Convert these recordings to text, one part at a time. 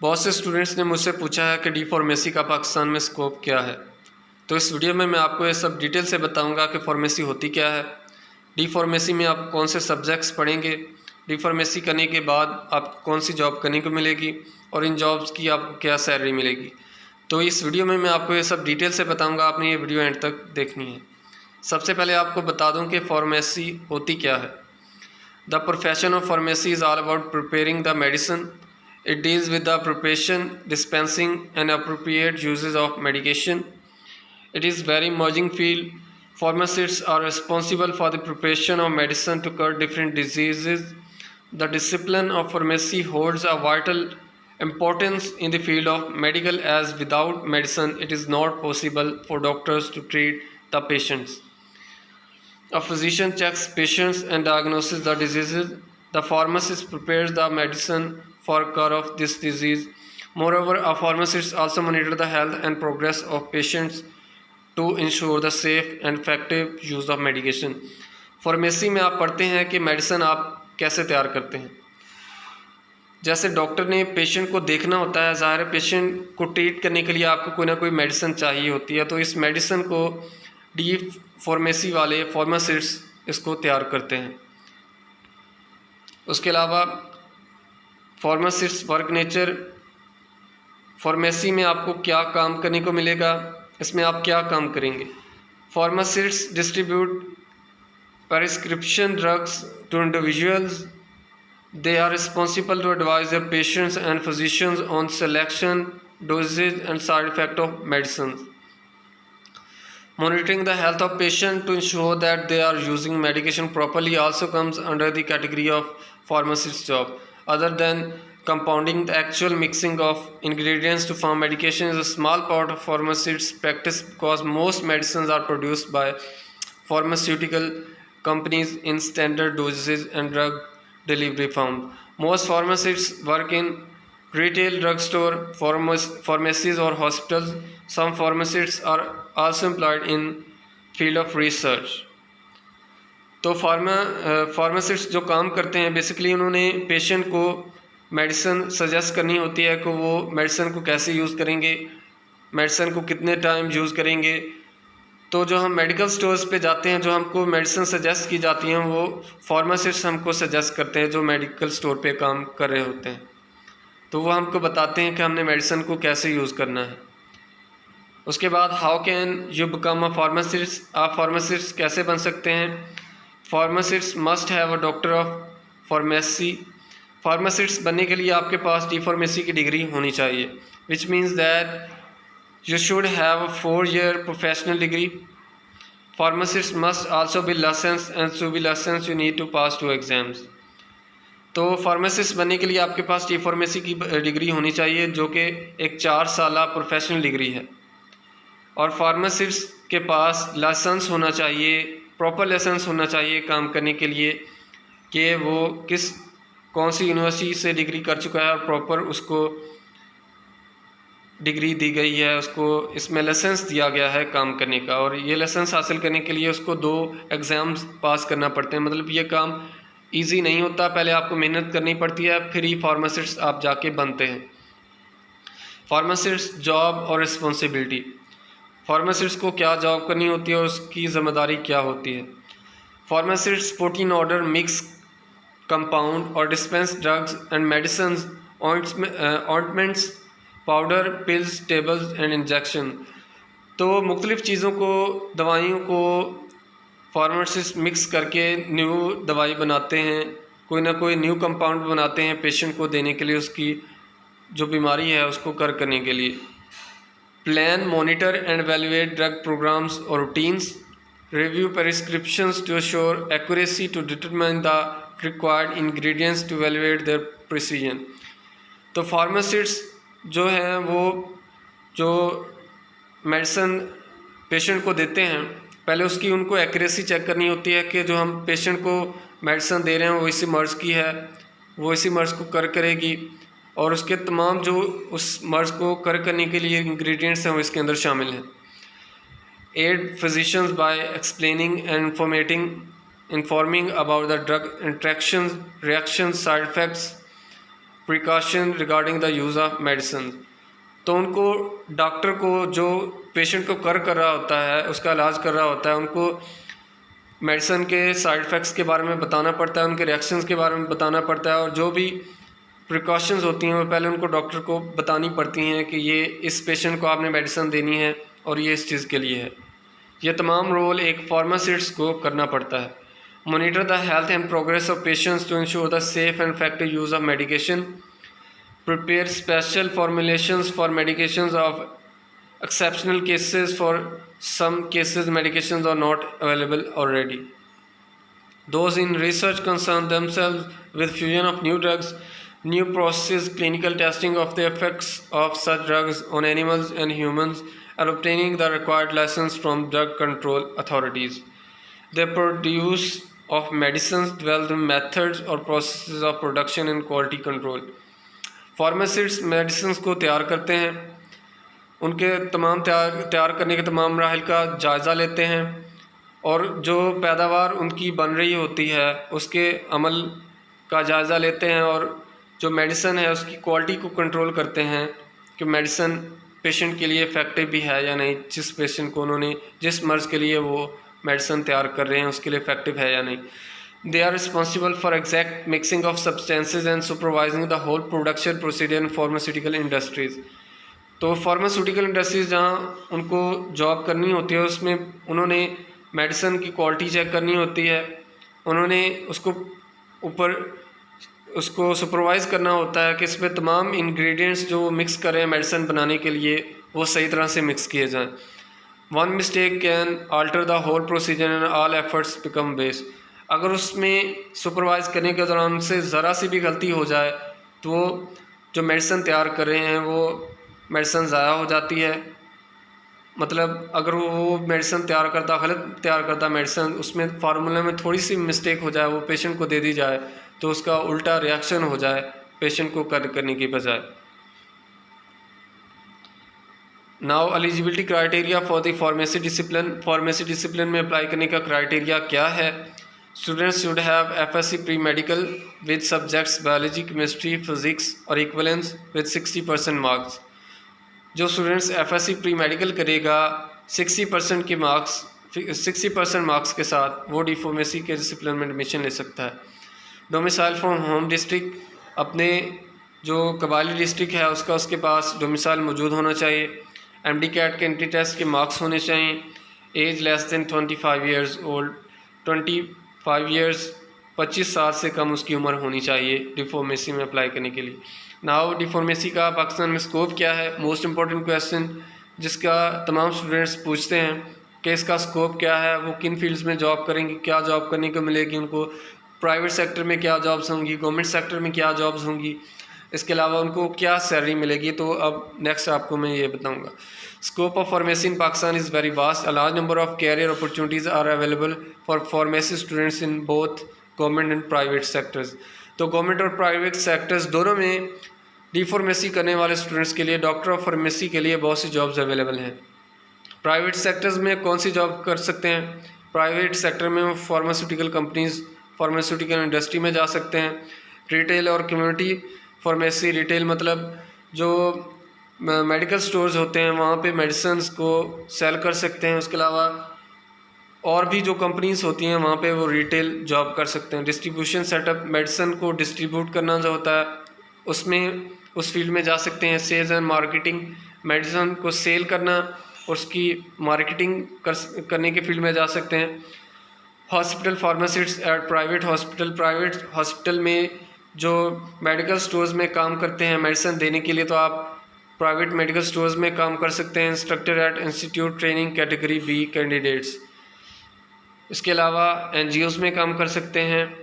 बहुत से स्टूडेंट्स ने मुझसे पूछा है कि डी फार्मेसी का पाकिस्तान में स्कोप क्या है। तो इस वीडियो में मैं आपको ये सब डिटेल से बताऊंगा कि फार्मेसी होती क्या है, डी फार्मेसी में आप कौन से सब्जेक्ट्स पढ़ेंगे, डी फार्मेसी करने के बाद आपको कौन सी जॉब करने को मिलेगी और इन जॉब्स की आपको क्या सैलरी मिलेगी। तो इस वीडियो में मैं आपको ये सब डिटेल से बताऊँगा, आपने ये वीडियो एंड तक देखनी है। सबसे पहले आपको बता दूँ कि फार्मेसी होती क्या है। The profession of pharmacy is all about preparing the medicine. It deals with the preparation, dispensing, and appropriate uses of medication. It is very emerging field. Pharmacists are responsible for the preparation of medicine to cure different diseases. The discipline of pharmacy holds a vital importance in the field of medical, as without medicine it is not possible for doctors to treat the patients. A physician checks patients and diagnoses the diseases. The pharmacist prepares the medicine for cure of this disease. Moreover, a pharmacist also monitors the health and progress of patients to ensure the safe and effective use of medication. Pharmacy में आप पढ़ते हैं कि medicine आप कैसे तैयार करते हैं। जैसे डॉक्टर ने पेशेंट को देखना होता है, ज़ाहिर है पेशेंट को ट्रीट करने के लिए आपको कोई ना कोई मेडिसिन चाहिए होती है, तो इस मेडिसिन को डी फार्मेसी वाले फार्मासिस्ट इसको तैयार करते हैं। उसके अलावा फार्मासिस्ट वर्क नेचर, फार्मेसी में आपको क्या काम करने को मिलेगा, इसमें आप क्या काम करेंगे। Pharmacist distribute prescription drugs to individuals. They are responsible to advise their patients and physicians on selection, dosage, and side effect of medicines. Monitoring the health of patients to ensure that they are using medication properly also comes under the category of pharmacist's job. Other than compounding, the actual mixing of ingredients to form medication is a small part of pharmacist's practice because most medicines are produced by pharmaceutical companies in standard dosages and drug delivery form. Most pharmacists work in retail drugstore, pharmacies or hospitals. Some pharmacists are also employed in field of research. तो pharmacist जो काम करते हैं basically उन्होंने patient को medicine suggest करनी होती है कि वो मेडिसिन को कैसे यूज़ करेंगे, मेडिसिन को कितने टाइम यूज़ करेंगे। तो जो हम मेडिकल स्टोर्स पे जाते हैं, जो हमको मेडिसिन सजेस्ट की जाती हैं, वो फार्मासिस्ट हमको सजेस्ट करते हैं जो मेडिकल स्टोर पे काम कर रहे होते हैं। तो वो हमको बताते हैं कि हमने मेडिसिन को कैसे यूज़ करना है। उसके बाद how can you become a pharmacist, आप फार्मासिस्ट कैसे बन सकते हैं। Pharmacist must have a doctor of pharmacy. Pharmacist बनने के लिए आपके पास डी फार्मेसी की डिग्री होनी चाहिए, which means that you should have a 4-year professional degree. Pharmacists must also be licensed, and to be licensed you need to pass 2 exams. तो pharmacist बनने के लिए आपके पास डी फार्मेसी की डिग्री होनी चाहिए जो कि एक 4 साला प्रोफेशनल डिग्री है, और फार्मासिस्ट के पास लाइसेंस होना चाहिए, प्रॉपर लाइसेंस होना चाहिए काम करने के लिए कि वो कौन सी यूनिवर्सिटी से डिग्री कर चुका है और प्रॉपर उसको डिग्री दी गई है, उसको इसमें लाइसेंस दिया गया है काम करने का। और ये लाइसेंस हासिल करने के लिए उसको 2 एग्ज़ाम्स पास करना पड़ते हैं। मतलब ये काम इजी नहीं होता, पहले आपको मेहनत करनी पड़ती है, फिर ही फार्मासिस्ट आप जाके बनते हैं। फार्मासिस्ट जॉब और रिस्पॉन्सिबिलिटी, फार्मासिस्ट को क्या जॉब करनी होती है और उसकी ज़िम्मेदारी क्या होती है। Pharmacist put in order, mix, compound और dispense drugs and medicine, ointments, powder, pills, tables and injection. तो मुख्तलिफ़ चीज़ों को, दवाइयों को फार्मासिस्ट मिक्स करके न्यू दवाई बनाते हैं, कोई ना कोई न्यू कंपाउंड बनाते हैं पेशेंट को देने के लिए, उसकी जो बीमारी है उसको कर करने के लिए। Plan, monitor and evaluate drug programs और routines, review prescriptions to assure accuracy, to determine the required ingredients, to evaluate their precision. तो फार्मासिस्ट जो हैं वो जो मेडिसिन पेशेंट को देते हैं, पहले उसकी उनको एक्यूरेसी चेक करनी होती है कि जो हम पेशेंट को मेडिसिन दे रहे हैं वो इसी मर्ज़ की है, वो इसी मर्ज़ को कर करेगी, और उसके तमाम जो उस मर्ज़ को कर करने के लिए इंग्रेडिएंट्स हैं वो इसके अंदर शामिल हैं। Aid physicians by explaining and informing about the drug interactions, reactions, side effects, precaution regarding the use of medicine. तो उनको डॉक्टर को जो पेशेंट को कर रहा होता है, उसका इलाज कर रहा होता है, उनको मेडिसिन के साइड इफ़ेक्ट्स के बारे में बताना पड़ता है, उनके रिएक्शंस के बारे में बताना पड़ता है, और जो भी प्रिकॉशंस होती हैं वो पहले उनको डॉक्टर को बतानी पड़ती हैं कि ये इस पेशेंट को आपने मेडिसिन देनी है और ये इस चीज़ के लिए है। ये तमाम रोल एक फार्मासिस्ट को करना पड़ता है। Monitor the health and progress of patients to ensure the safe and effective use of medication, prepare special formulations for medications of exceptional cases. For some cases medications are not available already. Those in research concern themselves with fusion of new drugs, new processes, clinical testing of the effects of such drugs on animals and humans, and obtaining the required license from drug control authorities. The produce of medicines, develop methods or processes of production and quality control. Pharmacist medicine को तैयार करते हैं, उनके तमाम तैयार करने के तमाम मराहिल का जायज़ा लेते हैं, और जो पैदावार उनकी बन रही होती है उसके अमल का जायज़ा लेते हैं, और जो मेडिसिन है उसकी क्वालिटी को कंट्रोल करते हैं कि मेडिसिन पेशेंट के लिए इफ़ेक्टिव भी है या नहीं, जिस पेशेंट को उन्होंने जिस मर्ज़ के लिए वो मेडिसिन तैयार कर रहे हैं उसके लिए इफ़ेक्टिव है या नहीं। They are responsible for exact mixing of substances and supervising the whole production procedure in pharmaceutical industries. तो फार्मास्यूटिकल इंडस्ट्रीज़ जहाँ उनको जॉब करनी होती है उसमें उन्होंने मेडिसिन की क्वालिटी चेक करनी होती है, उन्होंने उसको सुपरवाइज़ करना होता है कि इसमें तमाम इंग्रेडिएंट्स जो मिक्स कर रहे हैं मेडिसिन बनाने के लिए वो सही तरह से मिक्स किए जाएँ। One mistake can alter the whole procedure and all efforts become waste. अगर उसमें सुपरवाइज़ करने के दौरान से ज़रा सी भी गलती हो जाए तो जो मेडिसिन तैयार कर रहे हैं वो मेडिसिन ज़ाया हो जाती है। मतलब अगर वो मेडिसिन गलत तैयार करता मेडिसिन, उसमें फार्मूले में थोड़ी सी मिस्टेक हो जाए, वो पेशेंट को दे दी जाए तो उसका उल्टा रिएक्शन हो जाए पेशेंट को करने की बजाय। Now eligibility criteria for the pharmacy discipline. Pharmacy discipline में अप्लाई करने का क्राइटेरिया क्या है? Students should have FSc pre-medical with subjects biology, chemistry, physics और equivalence with 60% marks। जो स्टूडेंट्स FSc pre-medical करेगा 60% मार्क्स के साथ वो डी फार्मेसी के डिसिप्लिन में एडमिशन ले सकता है। डोमिसाइल फ्रॉम होम डिस्ट्रिक्ट, अपने जो कबायली डिस्ट्रिक्ट है उसके पास डोमिसाइल मौजूद होना चाहिए। MD कैट के एंट्री टेस्ट के मार्क्स होने चाहिए। Age less than 25 years old, 25 years 25 साल से कम उसकी उम्र होनी चाहिए डी फार्मेसी में अप्लाई करने के लिए। नाउ डी फार्मेसी का पाकिस्तान में स्कोप क्या है? मोस्ट इम्पॉर्टेंट क्वेश्चन जिसका तमाम स्टूडेंट्स पूछते हैं कि इसका स्कोप क्या है, वो किन फील्ड्स में जॉब करेंगे, क्या जॉब करने को मिलेगी उनको, प्राइवेट सेक्टर में क्या जॉब्स होंगी, गवर्नमेंट सेक्टर में क्या जॉब्स होंगी, इसके अलावा उनको क्या सैलरी मिलेगी। तो अब नेक्स्ट आपको मैं ये बताऊँगा। Scope of pharmacy in Pakistan is very vast. A large number of career opportunities are available for pharmacy students in both government and private sectors. तो गवर्नमेंट और प्राइवेट सेक्टर्स दोनों में डी फार्मेसी करने वाले स्टूडेंट्स के लिए, doctor of pharmacy के लिए बहुत सी जॉब्स अवेलेबल हैं। प्राइवेट सेक्टर्स में कौन सी जॉब कर सकते हैं? प्राइवेट सेक्टर में वो फार्मास्यूटिकल कंपनीज, फार्मास्यूटिकल इंडस्ट्री में जा सकते हैं। रिटेल और कम्युनिटी फार्मेसी, रिटेल मतलब जो मेडिकल स्टोर्स होते हैं वहाँ पे मेडिसिन्स को सेल कर सकते हैं। उसके अलावा और भी जो कंपनीज होती हैं वहाँ पे वो रिटेल जॉब कर सकते हैं। डिस्ट्रीब्यूशन सेटअप, मेडिसिन को डिस्ट्रीब्यूट करना जो होता है उसमें उस फील्ड में जा सकते हैं। सेल्स एंड मार्केटिंग, मेडिसिन को सेल करना और उसकी मार्केटिंग करने के फील्ड में जा सकते हैं। Hospital pharmacist at private hospital में जो मेडिकल स्टोर्स में काम करते हैं मेडिसिन देने के लिए, तो आप प्राइवेट मेडिकल स्टोर्स में काम कर सकते हैं। Instructor at institute training category B candidates. इसके अलावा NGOs में काम कर सकते हैं,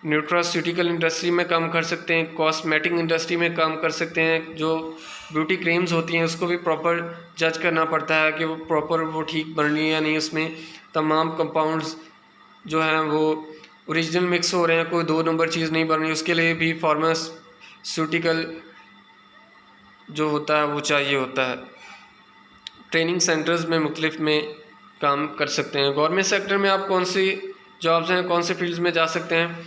न्यूट्रास्यूटिकल इंडस्ट्री में काम कर सकते हैं, कॉस्मेटिक इंडस्ट्री में काम कर सकते हैं। जो ब्यूटी क्रीम्स होती हैं उसको भी प्रॉपर जज करना पड़ता है कि वो प्रॉपर वो ठीक बन रही है या नहीं, उसमें तमाम कंपाउंड्स जो हैं वो ओरिजिनल मिक्स हो रहे हैं, कोई 2 नंबर चीज़ नहीं बन रही, उसके लिए भी फार्मास्यूटिकल जो होता है वो चाहिए होता है। ट्रेनिंग सेंटर्स में मुख्तलिफ में काम कर सकते हैं। गवर्नमेंट सेक्टर में आप कौन सी जॉब्स हैं, कौन से फील्ड्स में जा सकते हैं?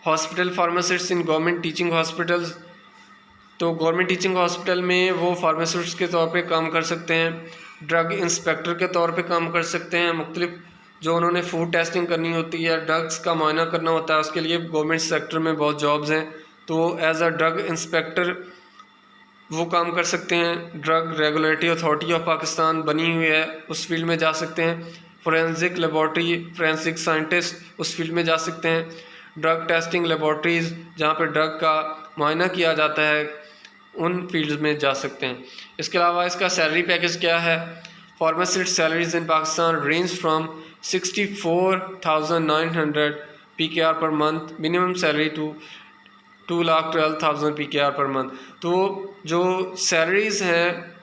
Hospital pharmacist in government teaching hospitals, तो गवर्नमेंट टीचिंग हॉस्पिटल में वो फार्मासिस्ट के तौर पे काम कर सकते हैं, ड्रग इंस्पेक्टर के तौर पे काम कर सकते हैं। मुख्तलिफ जो उन्होंने फूड टेस्टिंग करनी होती है, ड्रग्स का मुआयना करना होता है, उसके लिए गवर्नमेंट सेक्टर में बहुत जॉब्स हैं। तो एज अ ड्रग इंस्पेक्टर वो काम कर सकते हैं। Drug regulatory authority of Pakistan बनी हुई है, उस फील्ड में जा सकते हैं। फोरेंसिक लेबॉर्ट्री फोरेंसिक साइंटिस्ट उस फील्ड में जा सकते हैं। ड्रग टेस्टिंग लेबॉर्ट्रीज़ जहाँ पे ड्रग का मुआयना किया जाता है, उन फील्ड्स में जा सकते हैं। इसके अलावा इसका सैलरी पैकेज क्या है? Pharmacist salaries in Pakistan range from 64,900 PKR per month, minimum salary to 2,12,000 PKR per month. तो जो सैलरीज़ हैं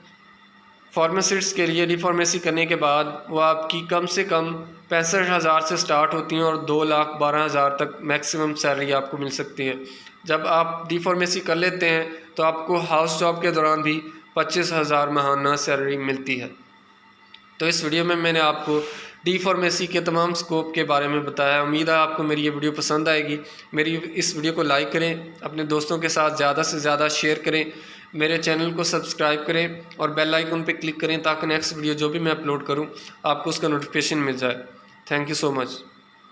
फार्मासिस्ट के लिए डी फार्मेसी करने के बाद, वो आपकी कम से कम 65,000 से स्टार्ट होती हैं और 2,12,000 तक मैक्सिमम सैलरी आपको मिल सकती है। जब आप डी फार्मेसी कर लेते हैं तो आपको हाउस जॉब के दौरान भी 25,000 माहाना सैलरी मिलती है। तो इस वीडियो में मैंने आपको डी फार्मेसी के तमाम स्कोप के बारे में बताया। उम्मीद है आपको मेरी ये वीडियो पसंद आएगी। मेरी इस वीडियो को लाइक करें, अपने दोस्तों के साथ ज़्यादा से ज़्यादा शेयर करें, मेरे चैनल को सब्सक्राइब करें और बेल आइकन पे क्लिक करें ताकि नेक्स्ट वीडियो जो भी मैं अपलोड करूं आपको उसका नोटिफिकेशन मिल जाए। Thank you so much.